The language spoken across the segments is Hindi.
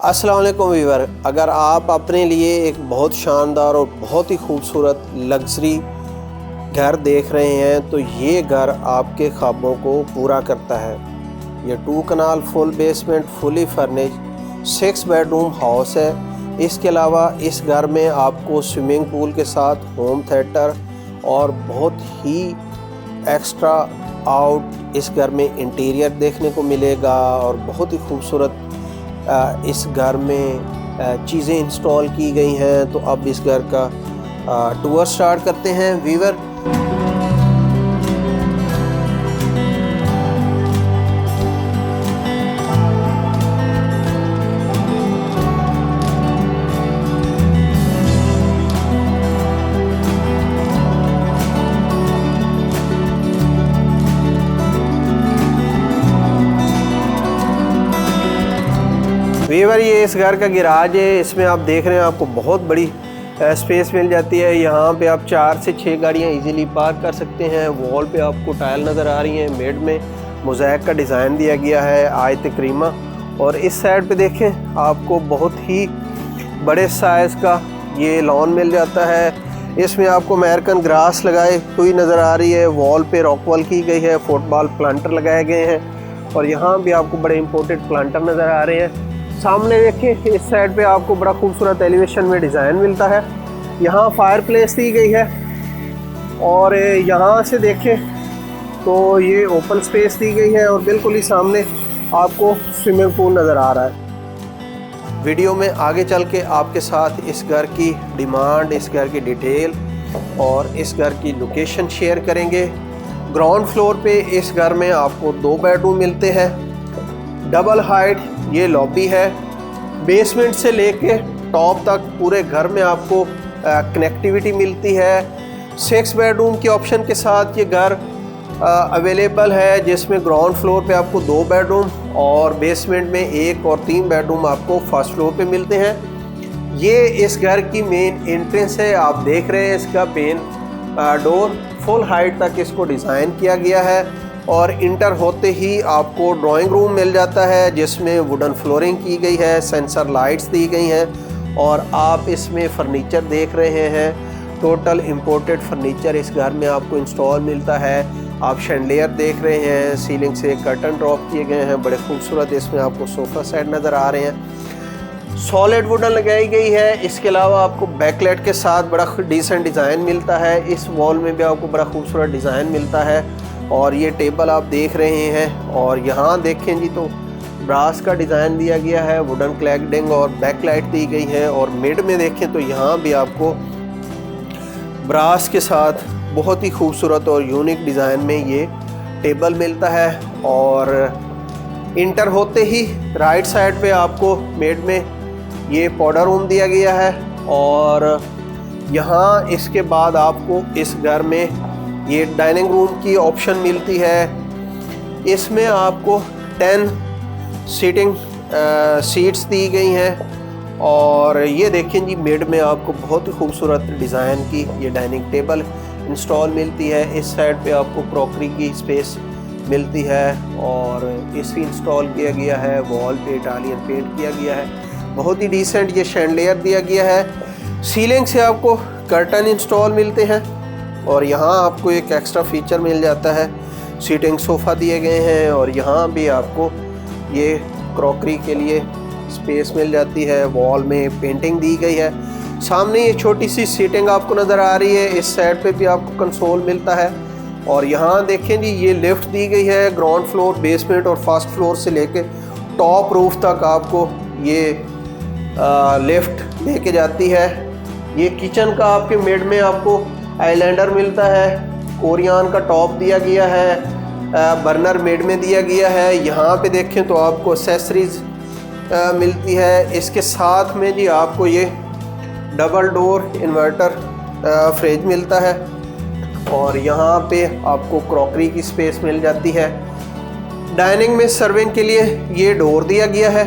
अस्सलाम वालेकुम व्यूअर, अगर आप अपने लिए एक बहुत शानदार और बहुत ही खूबसूरत लग्जरी घर देख रहे हैं तो ये घर आपके ख्वाबों को पूरा करता है। ये 2 kanal full basement fully furnished 6 bedroom house है। इसके अलावा इस घर में आपको स्विमिंग पूल के साथ होम थिएटर और बहुत ही एक्स्ट्रा आउट इस घर में इंटीरियर देखने को मिलेगा और बहुत ही खूबसूरत इस घर में चीज़ें इंस्टॉल की गई हैं। तो अब इस घर का टूर स्टार्ट करते हैं व्यूअर। व्यूअर, ये इस घर का गिराज है। इसमें आप देख रहे हैं आपको बहुत बड़ी स्पेस मिल जाती है। यहाँ पे आप 4 से 6 गाड़ियाँ इजीली पार्क कर सकते हैं। वॉल पे आपको टाइल नज़र आ रही हैं। मेड में मोज़ैक का डिज़ाइन दिया गया है आयत करीमा। और इस साइड पे देखें आपको बहुत ही बड़े साइज़ का ये लॉन मिल जाता है। इसमें आपको अमेरिकन ग्रास लगाए हुई नज़र आ रही है। वॉल पे रॉकवॉल की गई है। फुटबॉल प्लांटर लगाए गए हैं और यहाँ भी आपको बड़े इंपोर्टेड प्लांटर नज़र आ रहे हैं। सामने देखिए इस साइड पे आपको बड़ा खूबसूरत एलिवेशन में डिज़ाइन मिलता है। यहाँ फायर प्लेस दी गई है और यहाँ से देखें तो ये ओपन स्पेस दी गई है और बिल्कुल ही सामने आपको स्विमिंग पूल नज़र आ रहा है। वीडियो में आगे चल के आपके साथ इस घर की डिमांड, इस घर की डिटेल और इस घर की लोकेशन शेयर करेंगे। ग्राउंड फ्लोर पे इस घर में आपको 2 बेडरूम मिलते हैं। डबल हाइट ये लॉबी है। बेसमेंट से लेके टॉप तक पूरे घर में आपको कनेक्टिविटी मिलती है। 6 बेडरूम के ऑप्शन के साथ ये घर अवेलेबल है, जिसमें ग्राउंड फ्लोर पे आपको 2 बेडरूम और बेसमेंट में 1 और 3 बेडरूम आपको फर्स्ट फ्लोर पे मिलते हैं। ये इस घर की मेन एंट्रेंस है। आप देख रहे हैं इसका मेन डोर फुल हाइट तक इसको डिज़ाइन किया गया है और इंटर होते ही आपको ड्राइंग रूम मिल जाता है, जिसमें वुडन फ्लोरिंग की गई है, सेंसर लाइट्स दी गई हैं और आप इसमें फ़र्नीचर देख रहे हैं। टोटल इंपोर्टेड फर्नीचर इस घर में आपको इंस्टॉल मिलता है। आप शैंडलियर देख रहे हैं, सीलिंग से कर्टन ड्रॉप किए गए हैं, बड़े खूबसूरत इसमें आपको सोफ़ा सेट नज़र आ रहे हैं। सॉलिड वुडन लगाई गई है। इसके अलावा आपको बैकलाइट के साथ बड़ा डिसेंट डिज़ाइन मिलता है। इस वॉल में भी आपको बड़ा खूबसूरत डिज़ाइन मिलता है और ये टेबल आप देख रहे हैं और यहाँ देखें जी तो ब्रास का डिज़ाइन दिया गया है, वुडन क्लैडिंग और बैकलाइट दी गई है। और मिड में देखें तो यहाँ भी आपको ब्रास के साथ बहुत ही खूबसूरत और यूनिक डिज़ाइन में ये टेबल मिलता है। और इंटर होते ही राइट साइड पे आपको मिड में ये पाउडर रूम दिया गया है और यहाँ इसके बाद आपको इस घर में ये डाइनिंग रूम की ऑप्शन मिलती है। इसमें आपको 10 सीटिंग सीट्स दी गई हैं और ये देखें जी मिड में आपको बहुत ही खूबसूरत डिज़ाइन की ये डाइनिंग टेबल इंस्टॉल मिलती है। इस साइड पे आपको क्रॉकरी की स्पेस मिलती है और एसी इंस्टॉल किया गया है। वॉल पे इटालियन पेंट किया गया है। बहुत ही डिसेंट ये शैंडलियर दिया गया है। सीलिंग से आपको कर्टन इंस्टॉल मिलते हैं और यहाँ आपको एक एक्स्ट्रा फीचर मिल जाता है, सीटिंग सोफ़ा दिए गए हैं और यहाँ भी आपको ये क्रॉकरी के लिए स्पेस मिल जाती है। वॉल में पेंटिंग दी गई है। सामने ये छोटी सी सीटिंग आपको नज़र आ रही है। इस साइड पे भी आपको कंसोल मिलता है और यहाँ देखें जी ये लिफ्ट दी गई है। ग्राउंड फ्लोर, बेसमेंट और फर्स्ट फ्लोर से लेके टॉप रूफ तक आपको ये लिफ्ट लेके जाती है। ये किचन का आपके मिड में आपको आइलैंडर मिलता है। कोरियान का टॉप दिया गया है। बर्नर मिड में दिया गया है। यहाँ पे देखें तो आपको एक्सेसरीज मिलती है। इसके साथ में जी आपको ये डबल डोर इन्वर्टर फ्रिज मिलता है और यहाँ पे आपको क्रॉकरी की स्पेस मिल जाती है। डाइनिंग में सर्विंग के लिए ये डोर दिया गया है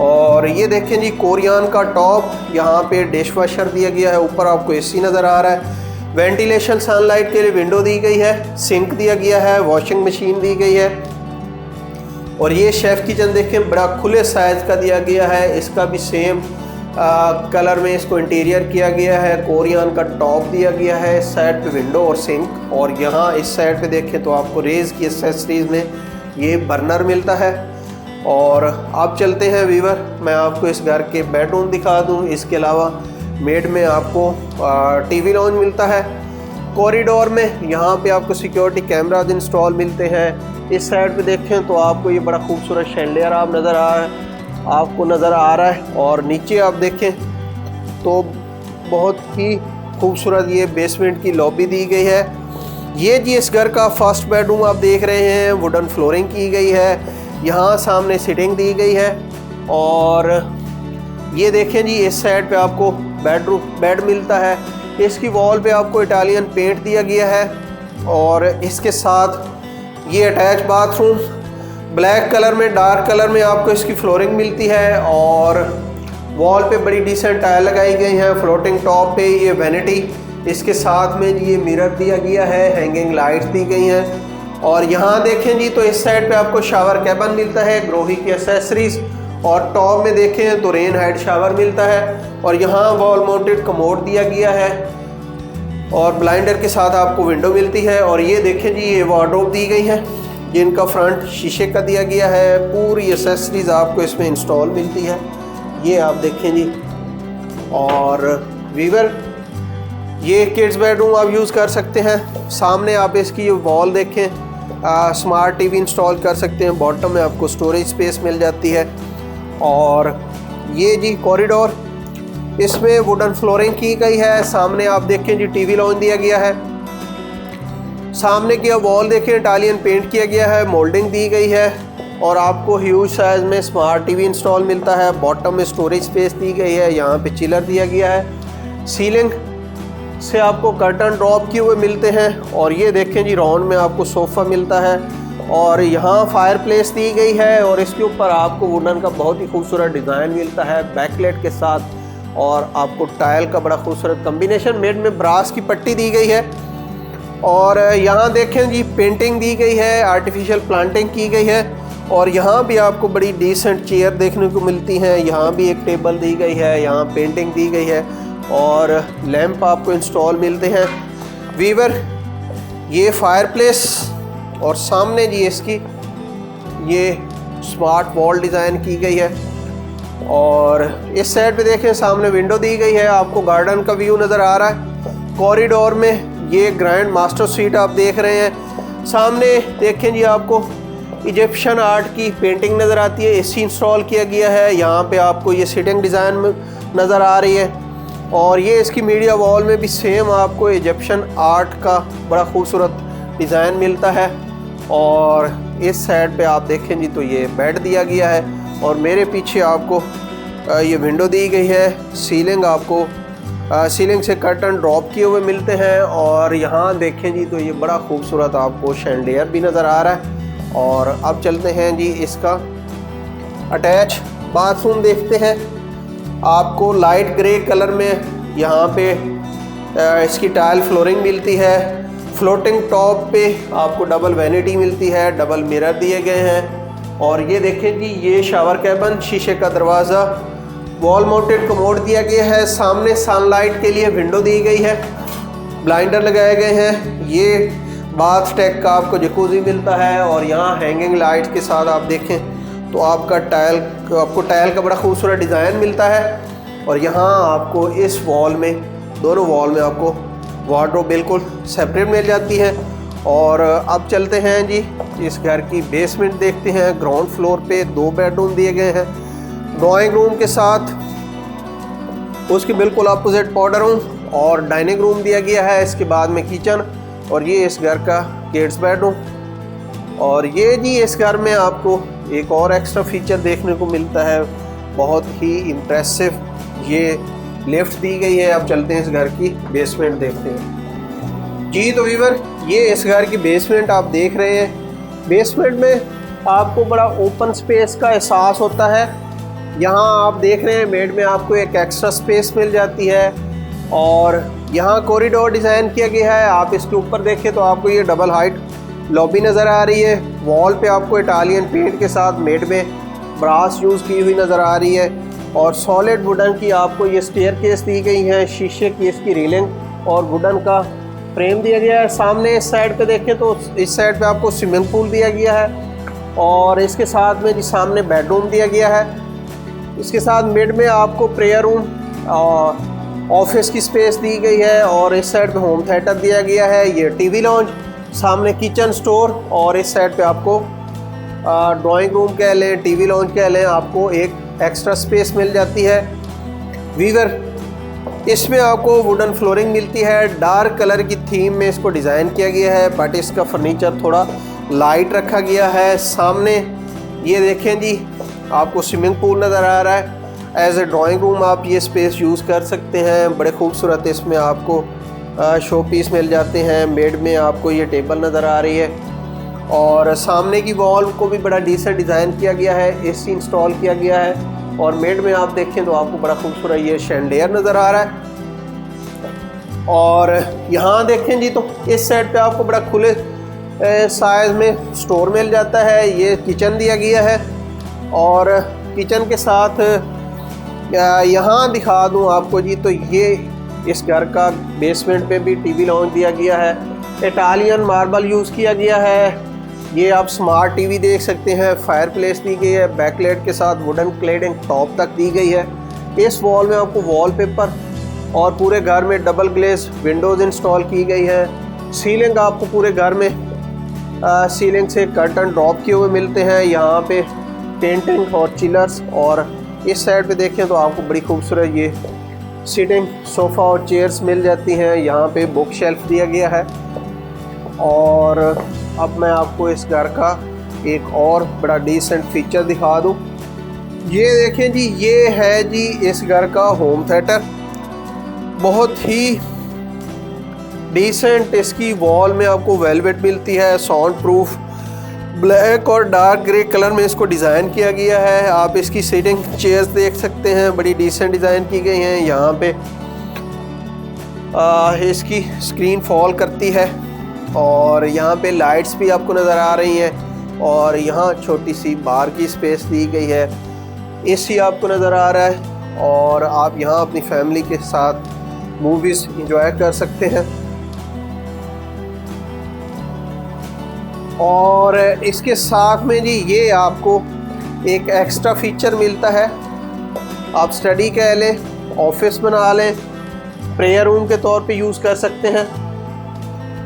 और ये देखें जी कोरियान का टॉप। यहाँ पे डिश वॉशर दिया गया है। ऊपर आपको एसी नज़र आ रहा है। वेंटिलेशन सनलाइट के लिए विंडो दी गई है। सिंक दिया गया है। वॉशिंग मशीन दी गई है। और ये शेफ़ किचन देखें बड़ा खुले साइज़ का दिया गया है, इसका भी सेम कलर में इसको इंटीरियर किया गया है। कोरियन का टॉप दिया गया है, साइड पे विंडो और सिंक, और यहाँ इस साइड पे देखें तो आपको रेज़ की एक्सेसरीज़ में ये बर्नर मिलता है। और आप चलते हैं व्यूअर, मैं आपको इस घर के बेडरूम दिखा दूँ। इसके अलावा मेड में आपको टीवी लॉन्च मिलता है। कॉरिडोर में यहाँ पे आपको सिक्योरिटी कैमराज इंस्टॉल मिलते हैं। इस साइड पे देखें तो आपको ये बड़ा खूबसूरत शैंडियर आपको नज़र आ रहा है। और नीचे आप देखें तो बहुत ही खूबसूरत ये बेसमेंट की लॉबी दी गई है। ये जी इस घर का फर्स्ट बेडरूम आप देख रहे हैं, वुडन फ्लोरिंग की गई है। यहाँ सामने सिटिंग दी गई है। और ये देखें जी इस साइड पे आपको बेड मिलता है। इसकी वॉल पे आपको इटालियन पेंट दिया गया है। और इसके साथ ये अटैच बाथरूम ब्लैक कलर में, डार्क कलर में आपको इसकी फ्लोरिंग मिलती है। और वॉल पे बड़ी डिसेंट टाइल लगाई गई हैं। फ्लोटिंग टॉप पे ये वैनिटी, इसके साथ में जी ये मिरर दिया गया है, हैंगिंग लाइट्स दी गई हैं। और यहाँ देखें जी तो इस साइड पे आपको शावर कैबिन मिलता है, ग्रोही की एसेसरीज। और टॉप में देखें तो रेन हाइड शावर मिलता है। और यहाँ वॉल माउंटेड कमोड दिया गया है और ब्लाइंडर के साथ आपको विंडो मिलती है। और ये देखें जी ये वार्डरोब दी गई है जिनका फ्रंट शीशे का दिया गया है। पूरी एसेसरीज आपको इसमें इंस्टॉल मिलती है, ये आप देखें जी। और वीवर ये किड्स बेडरूम आप यूज़ कर सकते हैं। सामने आप इसकी वॉल देखें, स्मार्ट टीवी इंस्टॉल कर सकते हैं। बॉटम में आपको स्टोरेज स्पेस मिल जाती है। और ये जी कॉरिडोर, इसमें वुडन फ्लोरिंग की गई है। सामने आप देखें जी टीवी लॉन्च दिया गया है। सामने की वॉल देखें इटालियन पेंट किया गया है, मोल्डिंग दी गई है। और आपको ह्यूज साइज़ में स्मार्ट टीवी इंस्टॉल मिलता है। बॉटम में स्टोरेज स्पेस दी गई है, यहाँ पे चिलर दिया गया है। सीलिंग से आपको कर्टन ड्रॉप किए हुए मिलते हैं। और ये देखें जी राउंड में आपको सोफ़ा मिलता है। और यहाँ फायर प्लेस दी गई है और इसके ऊपर आपको वुडन का बहुत ही खूबसूरत डिज़ाइन मिलता है बैकलाइट के साथ। और आपको टाइल का बड़ा खूबसूरत कम्बिनेशन मेड में ब्रास की पट्टी दी गई है। और यहाँ देखें जी पेंटिंग दी गई है, आर्टिफिशियल प्लांटिंग की गई है। और यहाँ भी आपको बड़ी डिसेंट चेयर देखने को मिलती हैं। यहाँ भी एक टेबल दी गई है, यहाँ पेंटिंग दी गई है और लैंप आपको इंस्टॉल मिलते हैं। वीवर ये फायर प्लेस और सामने जी इसकी ये स्मार्ट वॉल डिज़ाइन की गई है। और इस साइड पे देखें सामने विंडो दी गई है, आपको गार्डन का व्यू नज़र आ रहा है। कॉरिडोर में ये ग्रैंड मास्टर स्वीट आप देख रहे हैं। सामने देखें जी आपको इजिप्शियन आर्ट की पेंटिंग नज़र आती है, एसी इंस्टॉल किया गया है। यहाँ पे आपको ये सिटिंग डिज़ाइन नज़र आ रही है। और ये इसकी मीडिया वॉल में भी सेम आपको इजिप्शियन आर्ट का बड़ा खूबसूरत डिज़ाइन मिलता है। और इस साइड पे आप देखें जी तो ये बेड दिया गया है। और मेरे पीछे आपको ये विंडो दी गई है। सीलिंग आपको सीलिंग से कर्टन ड्रॉप किए हुए मिलते हैं। और यहाँ देखें जी तो ये बड़ा खूबसूरत आपको शैंडियर भी नज़र आ रहा है। और अब चलते हैं जी इसका अटैच बाथरूम देखते हैं। आपको लाइट ग्रे कलर में यहाँ पे इसकी टाइल फ्लोरिंग मिलती है। फ्लोटिंग टॉप पे आपको डबल वैनिटी मिलती है, डबल मिरर दिए गए हैं। और ये देखें जी ये शावर कैबिन, शीशे का दरवाज़ा, वॉल माउंटेड कमोड दिया गया है। सामने सनलाइट के लिए विंडो दी गई है, ब्लाइंडर लगाए गए हैं। ये बाथ टेक का आपको जकूज़ी मिलता है। और यहाँ हैंगिंग लाइट के साथ आप देखें तो आपको टाइल का बड़ा खूबसूरत डिज़ाइन मिलता है। और यहाँ आपको इस वॉल में, दोनों वॉल में आपको वार्डरोब बिल्कुल सेपरेट मिल जाती है। और अब चलते हैं जी इस घर की बेसमेंट देखते हैं। ग्राउंड फ्लोर पे 2 बेडरूम दिए गए हैं, ड्राइंग रूम के साथ उसके बिल्कुल अपोजिट पाउडर रूम और डाइनिंग रूम दिया गया है। इसके बाद में किचन। और ये इस घर का किड्स बेडरूम। और ये जी इस घर में आपको एक और एक्स्ट्रा फीचर देखने को मिलता है, बहुत ही इम्प्रेसिव ये लिफ्ट दी गई है। अब चलते हैं इस घर की बेसमेंट देखते हैं जी। तो वीवर ये इस घर की बेसमेंट आप देख रहे हैं। बेसमेंट में आपको बड़ा ओपन स्पेस का एहसास होता है। यहाँ आप देख रहे हैं मेड में आपको एक एक्स्ट्रा स्पेस मिल जाती है। और यहाँ कॉरिडोर डिज़ाइन किया गया है। आप इसके ऊपर देखें तो आपको ये डबल हाइट लॉबी नज़र आ रही है। वॉल पे आपको इटालियन पेंट के साथ मेड में ब्रास यूज़ की हुई नज़र आ रही है और सॉलिड वुडन की आपको ये स्टेयर केस दी गई है, शीशे की इसकी रेलिंग और वुडन का फ्रेम दिया गया है। सामने इस साइड पे देखें तो इस साइड पे आपको स्विमिंग पूल दिया गया है और इसके साथ में जी सामने बेडरूम दिया गया है। इसके साथ मिड में आपको प्रेयर रूम, ऑफिस की स्पेस दी गई है और इस साइड पे होम थिएटर दिया गया है। ये टीवी लॉन्ज, सामने किचन स्टोर और इस साइड पे आपको ड्राइंग रूम कह लें, टीवी लॉन्ज कह लें, आपको एक एक्स्ट्रा स्पेस मिल जाती है। वीवर इसमें आपको वुडन फ्लोरिंग मिलती है, डार्क कलर की थीम में इसको डिज़ाइन किया गया है, बट इसका फर्नीचर थोड़ा लाइट रखा गया है। सामने ये देखें जी आपको स्विमिंग पूल नज़र आ रहा है। एज ए ड्राइंग रूम आप ये स्पेस यूज़ कर सकते हैं। बड़े खूबसूरत इसमें आपको शो पीस मिल जाते हैं। बेड में आपको ये टेबल नज़र आ रही है और सामने की वॉल को भी बड़ा डिसेंट डिज़ाइन किया गया है, एसी इंस्टॉल किया गया है और मेड में आप देखें तो आपको बड़ा खूबसूरत ये शैंडिलियर नज़र आ रहा है। और यहाँ देखें जी तो इस साइड पे आपको बड़ा खुले साइज में स्टोर मिल जाता है। ये किचन दिया गया है और किचन के साथ यहाँ दिखा दूँ आपको जी तो ये इस घर का बेसमेंट पे भी टीवी लॉन्च दिया गया है। इटालियन मार्बल यूज़ किया गया है। ये आप स्मार्ट टीवी देख सकते हैं। फायर प्लेस दी गई है, बैकलाइट के साथ वुडन क्लेडिंग टॉप तक दी गई है। इस वॉल में आपको वॉलपेपर और पूरे घर में डबल ग्लेज विंडोज़ इंस्टॉल की गई है। सीलिंग आपको पूरे घर में सीलिंग से कर्टन ड्रॉप किए हुए मिलते हैं। यहाँ पे पेंटिंग और चिलर्स और इस साइड पे देखें तो आपको बड़ी खूबसूरत ये सीटिंग सोफ़ा और चेयर्स मिल जाती हैं। यहाँ पे बुक शेल्फ दिया गया है। और अब मैं आपको इस घर का एक और बड़ा डिसेंट फीचर दिखा दूँ। ये देखें जी, ये है जी इस घर का होम थिएटर। बहुत ही डिसेंट इसकी वॉल में आपको वेलवेट मिलती है, साउंड प्रूफ ब्लैक और डार्क ग्रे कलर में इसको डिज़ाइन किया गया है। आप इसकी सीटिंग चेयर्स देख सकते हैं, बड़ी डिसेंट डिज़ाइन की गई हैं। यहाँ पे इसकी स्क्रीन फॉल करती है और यहाँ पे लाइट्स भी आपको नज़र आ रही हैं और यहाँ छोटी सी बार की स्पेस दी गई है। एसी आपको नज़र आ रहा है और आप यहाँ अपनी फैमिली के साथ मूवीज़ एंजॉय कर सकते हैं। और इसके साथ में जी ये आपको एक एक्स्ट्रा फीचर मिलता है। आप स्टडी कह लें, ऑफिस बना लें, प्रेयर रूम के तौर पे यूज़ कर सकते हैं।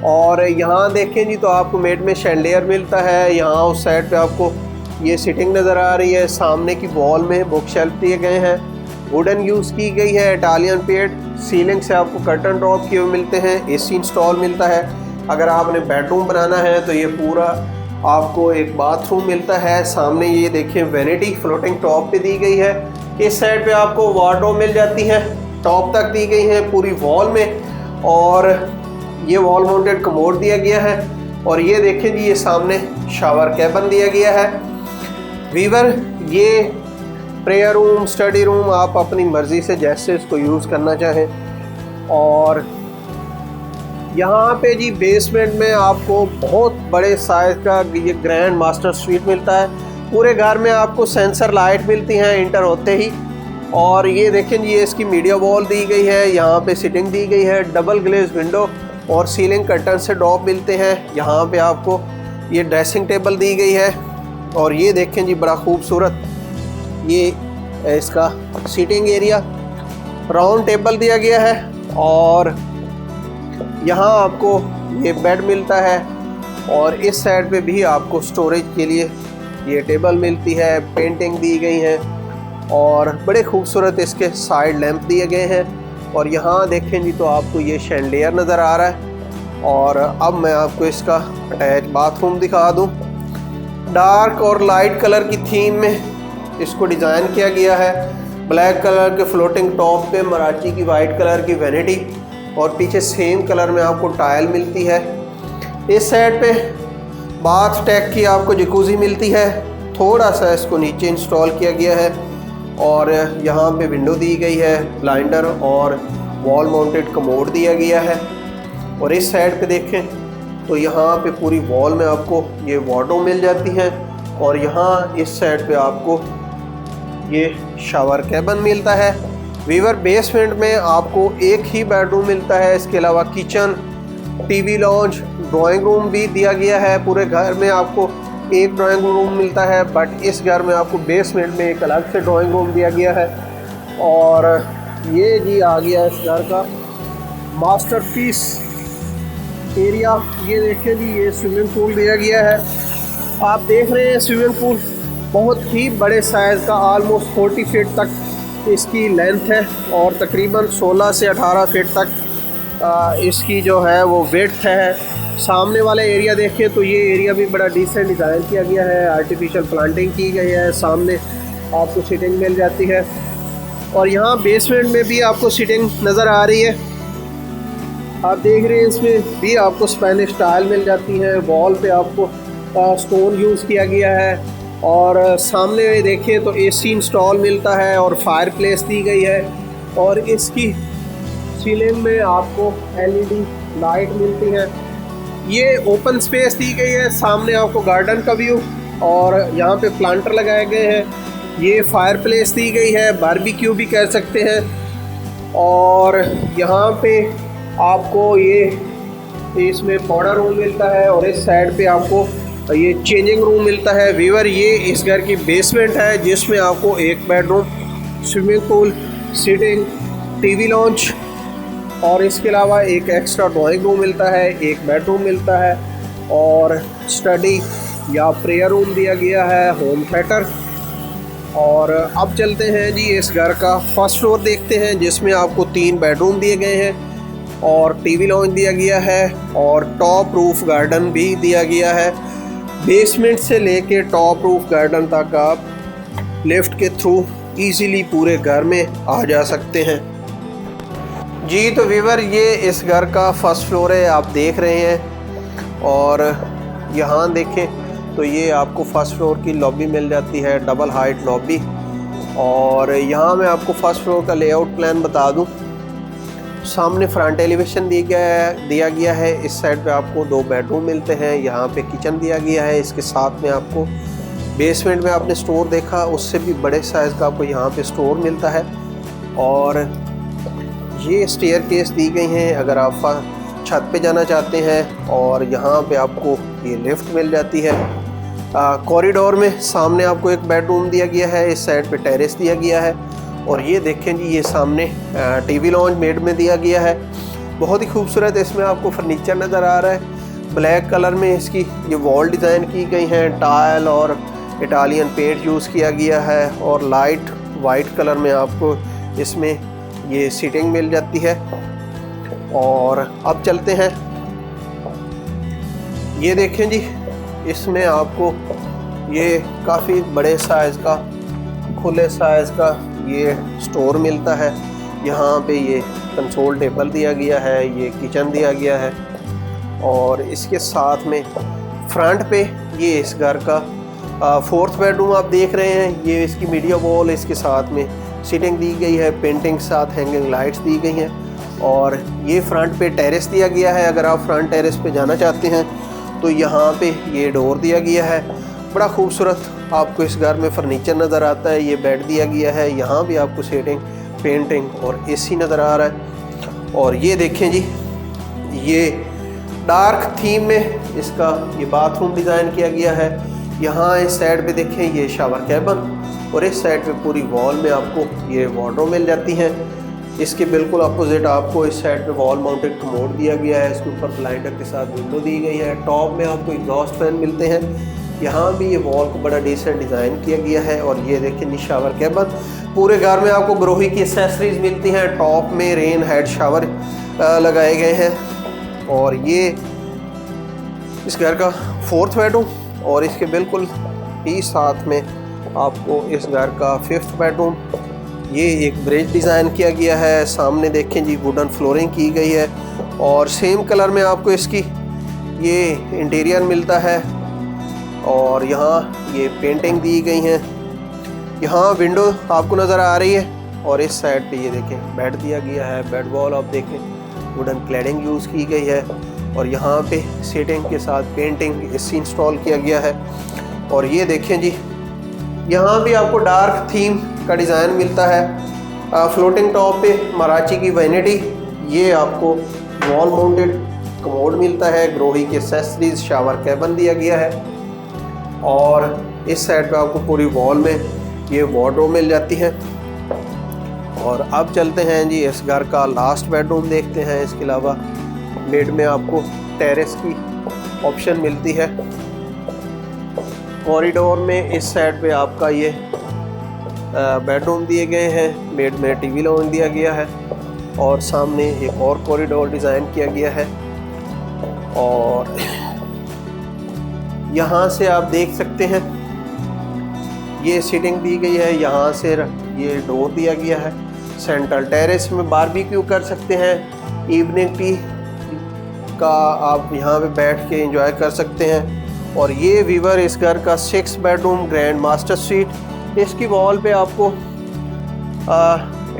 और यहाँ देखें जी तो आपको मेड में शैंडिलियर मिलता है। यहाँ उस साइड पे आपको ये सिटिंग नज़र आ रही है। सामने की वॉल में बुक शेल्फ दिए गए हैं, वुडन यूज़ की गई है, इटालियन पेंट। सीलिंग से आपको कर्टन ड्रॉप किए हुए मिलते हैं, एसी इंस्टॉल मिलता है। अगर आपने बेडरूम बनाना है तो ये पूरा आपको एक बाथरूम मिलता है। सामने ये देखें वैनिटी फ्लोटिंग टॉप पे दी गई है। इस साइड पे आपको वार्डरोब मिल जाती है, टॉप तक दी गई है पूरी वॉल में। और ये वॉल माउंटेड कमोड दिया गया है और ये देखें जी ये सामने शावर कैबिन दिया गया है। वीवर ये प्रेयर रूम, स्टडी रूम आप अपनी मर्ज़ी से जैसे इसको यूज़ करना चाहें। और यहाँ पे जी बेसमेंट में आपको बहुत बड़े साइज़ का ये ग्रैंड मास्टर स्वीट मिलता है। पूरे घर में आपको सेंसर लाइट मिलती हैं इंटर होते ही। और ये देखें जी ये इसकी मीडिया वॉल दी गई है, यहाँ पे सिटिंग दी गई है, डबल ग्लेज विंडो और सीलिंग कर्टन से ड्रॉप मिलते हैं। यहाँ पे आपको ये ड्रेसिंग टेबल दी गई है और ये देखें जी बड़ा खूबसूरत ये इसका सीटिंग एरिया, राउंड टेबल दिया गया है। और यहाँ आपको ये बेड मिलता है और इस साइड पे भी आपको स्टोरेज के लिए ये टेबल मिलती है, पेंटिंग दी गई है और बड़े खूबसूरत इसके साइड लैंप दिए गए हैं। और यहाँ देखें जी तो आपको ये शैंडिलियर नज़र आ रहा है। और अब मैं आपको इसका अटैच बाथरूम दिखा दूँ। डार्क और लाइट कलर की थीम में इसको डिज़ाइन किया गया है। ब्लैक कलर के फ्लोटिंग टॉप पे मराठी की वाइट कलर की वैनिटी और पीछे सेम कलर में आपको टाइल मिलती है। इस साइड पे बाथ टैक की आपको जकूज़ी मिलती है, थोड़ा सा इसको नीचे इंस्टॉल किया गया है। और यहाँ पे विंडो दी गई है, ब्लाइंडर और वॉल माउंटेड कमोड दिया गया है। और इस साइड पे देखें तो यहाँ पे पूरी वॉल में आपको ये वार्डरोब मिल जाती है और यहाँ इस साइड पे आपको ये शावर कैबिन मिलता है। वीवर बेसमेंट में आपको एक ही बेडरूम मिलता है, इसके अलावा kitchen, TV launch, drawing room भी दिया गया है। पूरे घर में आपको एक ड्राइंग रूम मिलता है, बट इस घर में आपको बेसमेंट में एक अलग से ड्राइंग रूम दिया गया है। और ये जी आ गया इस घर का मास्टरपीस एरिया। ये देखिए जी, ये स्विमिंग पूल दिया गया है। आप देख रहे हैं स्विमिंग पूल बहुत ही बड़े साइज़ का, ऑलमोस्ट 40 फीट तक इसकी लेंथ है और तकरीबन 16 से 18 फीट तक इसकी जो है वो विड्थ है। सामने वाला एरिया देखिए तो ये एरिया भी बड़ा डिसेंट डिज़ाइन किया गया है, आर्टिफिशियल प्लांटिंग की गई है। सामने आपको सीटिंग मिल जाती है और यहाँ बेसमेंट में भी आपको सीटिंग नज़र आ रही है। आप देख रहे हैं इसमें भी आपको स्पेनिश टाइल मिल जाती है। वॉल पे आपको स्टोन यूज़ किया गया है और सामने देखिए तो एसी इंस्टॉल मिलता है और फायर प्लेस दी गई है। और इसकी सीलिंग में आपको एलईडी लाइट मिलती है। ये ओपन स्पेस दी गई है, सामने आपको गार्डन का व्यू और यहाँ पे प्लांटर लगाए गए हैं। ये फायर प्लेस दी गई है, बारबेक्यू भी कह सकते हैं। और यहाँ पे आपको ये इसमें पाउडर रूम मिलता है और इस साइड पे आपको ये चेंजिंग रूम मिलता है। व्यूअर ये इस घर की बेसमेंट है जिसमें आपको एक bedroom, swimming pool, seating, TV lounge और इसके अलावा एक एक्स्ट्रा ड्राइंग रूम मिलता है, एक बेडरूम मिलता है और स्टडी या प्रेयर रूम दिया गया है, होम थिएटर। और अब चलते हैं जी इस घर का फर्स्ट फ्लोर देखते हैं जिसमें आपको 3 बेडरूम दिए गए हैं और टीवी लॉन्च दिया गया है और टॉप रूफ गार्डन भी दिया गया है। बेसमेंट से लेके टॉप रूफ गार्डन तक आप लिफ्ट के थ्रू इजीली पूरे घर में आ जा सकते हैं जी। तो व्यूअर ये इस घर का फर्स्ट फ्लोर है, आप देख रहे हैं। और यहाँ देखें तो ये आपको फर्स्ट फ्लोर की लॉबी मिल जाती है, डबल हाइट लॉबी। और यहाँ मैं आपको फर्स्ट फ्लोर का लेआउट प्लान बता दूँ। सामने फ्रंट एलिवेशन दिया गया है। इस साइड पे आपको 2 बेडरूम मिलते हैं, यहाँ पे किचन दिया गया है। इसके साथ में आपको बेसमेंट में आपने स्टोर देखा, उससे भी बड़े साइज़ का आपको यहाँ पे स्टोर मिलता है। और ये स्टेयरकेस दी गई हैं अगर आप छत पे जाना चाहते हैं। और यहाँ पे आपको ये लिफ्ट मिल जाती है। कॉरिडोर में सामने आपको एक बेडरूम दिया गया है, इस साइड पे टेरेस दिया गया है। और ये देखें जी, ये सामने टीवी लॉन्च मेड में दिया गया है, बहुत ही खूबसूरत। इसमें आपको फर्नीचर नज़र आ रहा है, ब्लैक कलर में इसकी ये वॉल डिज़ाइन की गई हैं, टाइल और इटालियन पेंट यूज़ किया गया है। और लाइट वाइट कलर में आपको इसमें ये सीटिंग मिल जाती है। और अब चलते हैं, ये देखें जी, इसमें आपको ये काफ़ी बड़े साइज़ का, खुले साइज़ का ये स्टोर मिलता है। यहाँ पे ये कंसोल टेबल दिया गया है, ये किचन दिया गया है। और इसके साथ में फ्रंट पे ये इस घर का 4th बेडरूम आप देख रहे हैं। ये इसकी मीडिया वॉल, इसके साथ में सीटिंग दी गई है, पेंटिंग साथ हैंगिंग लाइट्स दी गई हैं। और ये फ्रंट पे टेरेस दिया गया है, अगर आप फ्रंट टेरेस पे जाना चाहते हैं तो यहाँ पे ये डोर दिया गया है। बड़ा खूबसूरत आपको इस घर में फर्नीचर नज़र आता है। ये बेड दिया गया है, यहाँ भी आपको सीटिंग, पेंटिंग और एसी नज़र आ रहा है। और ये देखें जी, ये डार्क थीम में इसका ये बाथरूम डिज़ाइन किया गया है। यहाँ इस साइड पे देखें ये शावर कैबिन और इस साइड पे पूरी वॉल में आपको ये वार्डरोब मिल जाती हैं। इसके बिल्कुल अपोजिट आपको इस साइड पे वॉल माउंटेड कमोड दिया गया है, इसके ऊपर ब्लाइंडर के साथ विंडो दी गई है। टॉप में आपको एग्जॉस्ट फैन मिलते हैं। यहाँ भी ये वॉल को बड़ा डिसेंट डिज़ाइन किया गया है। और ये देखिए शावर कैबिन, पूरे घर में आपको ग्रोही की एक्सेसरीज मिलती हैं। टॉप में रेन हेड शावर लगाए गए हैं। और ये इस घर का 4th बेडरूम और इसके बिल्कुल ही साथ में आपको इस घर का 5th बेडरूम। ये एक ब्रिज डिज़ाइन किया गया है, सामने देखें जी वुडन फ्लोरिंग की गई है और सेम कलर में आपको इसकी ये इंटीरियर मिलता है। और यहाँ ये पेंटिंग दी गई हैं। यहाँ विंडो आपको नज़र आ रही है और इस साइड पे ये देखें बेड दिया गया है। बेड वॉल आप देखें वुडन क्लैडिंग यूज़ की गई है। और यहाँ पे सीटिंग के साथ पेंटिंग एसी इंस्टॉल किया गया है। और ये देखें जी, यहाँ भी आपको डार्क थीम का डिज़ाइन मिलता है। फ्लोटिंग टॉप पे मराची की वैनिटी, ये आपको वॉल माउंटेड कमोड मिलता है, ग्रोही के एक्सेसरीज, शावर कैबिन दिया गया है। और इस साइड पे आपको पूरी वॉल में ये वार्डरोब मिल जाती है। और अब चलते हैं जी इस घर का लास्ट बेडरूम देखते हैं। इसके अलावा बेड में आपको टेरेस की ऑप्शन मिलती है। कॉरिडोर में इस साइड पे आपका ये बेडरूम दिए गए हैं, बेड में टीवी लाउंज दिया गया है और सामने एक और कॉरिडोर डिज़ाइन किया गया है। और यहाँ से आप देख सकते हैं ये सीटिंग दी गई है, यहाँ से ये डोर दिया गया है। सेंट्रल टेरेस में बारबेक्यू कर सकते हैं, इवनिंग टी का आप यहाँ पे बैठ के एंजॉय कर सकते हैं। और ये वीवर इस घर का 6 बेडरूम ग्रैंड मास्टर स्वीट। इसकी वॉल पे आपको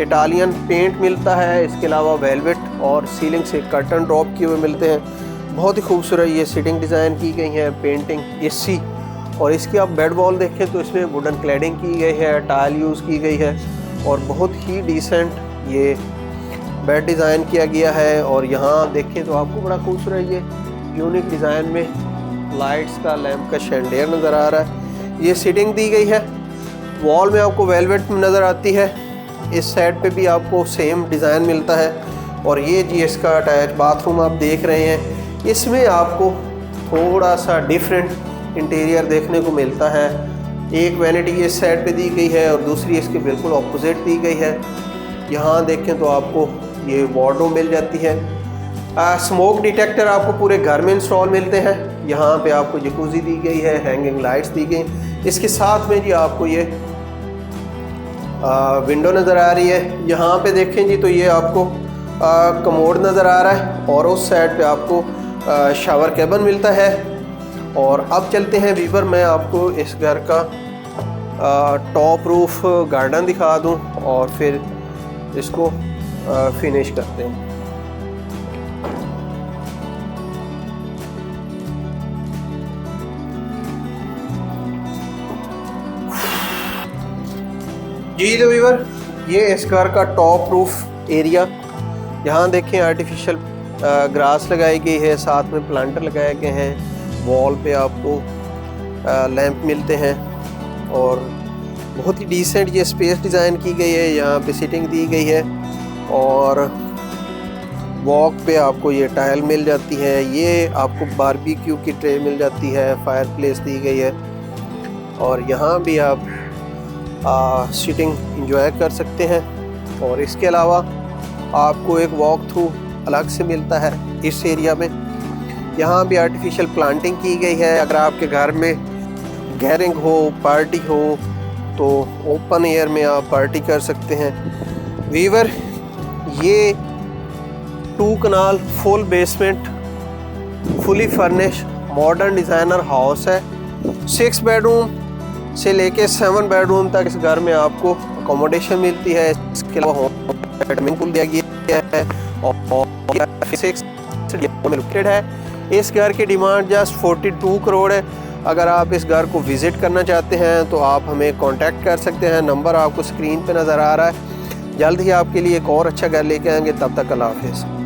इटालियन पेंट मिलता है, इसके अलावा वेलवेट और सीलिंग से कर्टन ड्रॉप किए हुए मिलते हैं। बहुत ही खूबसूरत ये सीटिंग डिज़ाइन की गई है, पेंटिंग एसी। और इसकी आप बेड वॉल देखें तो इसमें वुडन क्लैडिंग की गई है, टाइल यूज़ की गई है और बहुत ही डिसेंट ये बेड डिज़ाइन किया गया है। और यहाँ देखें तो आपको बड़ा खूबसूरत ये यूनिक डिज़ाइन में लाइट्स का लैंप का शैंडियर नज़र आ रहा है। ये सीटिंग दी गई है, वॉल में आपको वेलवेट नज़र आती है। इस साइड पे भी आपको सेम डिज़ाइन मिलता है। और ये जी इसका अटैच बाथरूम आप देख रहे हैं, इसमें आपको थोड़ा सा डिफरेंट इंटीरियर देखने को मिलता है। एक वैनिटी इस साइड पे दी गई है और दूसरी इसके बिल्कुल ऑपोजिट दी गई है। यहाँ देखें तो आपको ये वार्डरोब मिल जाती है। स्मोक डिटेक्टर आपको पूरे घर में इंस्टॉल मिलते हैं। यहाँ पे आपको जकूज़ी दी गई है, हैंगिंग लाइट्स दी गई। इसके साथ में जी आपको ये विंडो नज़र आ रही है। यहाँ पे देखें जी तो ये आपको कमोड नज़र आ रहा है और उस साइड पे आपको शावर कैबिन मिलता है। और अब चलते हैं वीवर, मैं आपको इस घर का टॉप रूफ गार्डन दिखा दूं और फिर इसको फिनिश करते हैं। जी तो वीवर, ये इस घर का टॉप रूफ एरिया, यहाँ देखें आर्टिफिशियल ग्रास लगाई गई है, साथ में प्लांटर लगाए गए हैं। वॉल पे आपको लैंप मिलते हैं और बहुत ही डिसेंट ये स्पेस डिज़ाइन की गई है। यहाँ पे सीटिंग दी गई है और वॉक पे आपको ये टाइल मिल जाती है। ये आपको बारबेक्यू की ट्रे मिल जाती है, फायर प्लेस दी गई है और यहाँ भी आप सीटिंग इंजॉय कर सकते हैं। और इसके अलावा आपको एक वॉक थ्रू अलग से मिलता है इस एरिया में। यहाँ भी आर्टिफिशियल प्लांटिंग की गई है। अगर आपके घर में गैदरिंग हो, पार्टी हो तो ओपन एयर में आप पार्टी कर सकते हैं। वीवर, ये 2 kanal full basement fully furnish modern designer house है। 6 बेडरूम से लेके 7 बेडरूम तक इस घर में आपको अकोमोडेशन मिलती है। इसके अलावा स्विमिंग पूल दिया गया है और 6 लोकेटेड है। इस घर की डिमांड जस्ट 42 करोड़ है। अगर आप इस घर को विज़िट करना चाहते हैं तो आप हमें कांटेक्ट कर सकते हैं। नंबर आपको स्क्रीन पे नज़र आ रहा है। जल्द ही आपके लिए एक और अच्छा घर लेके आएंगे। तब तक अल्लाह हाफिज़।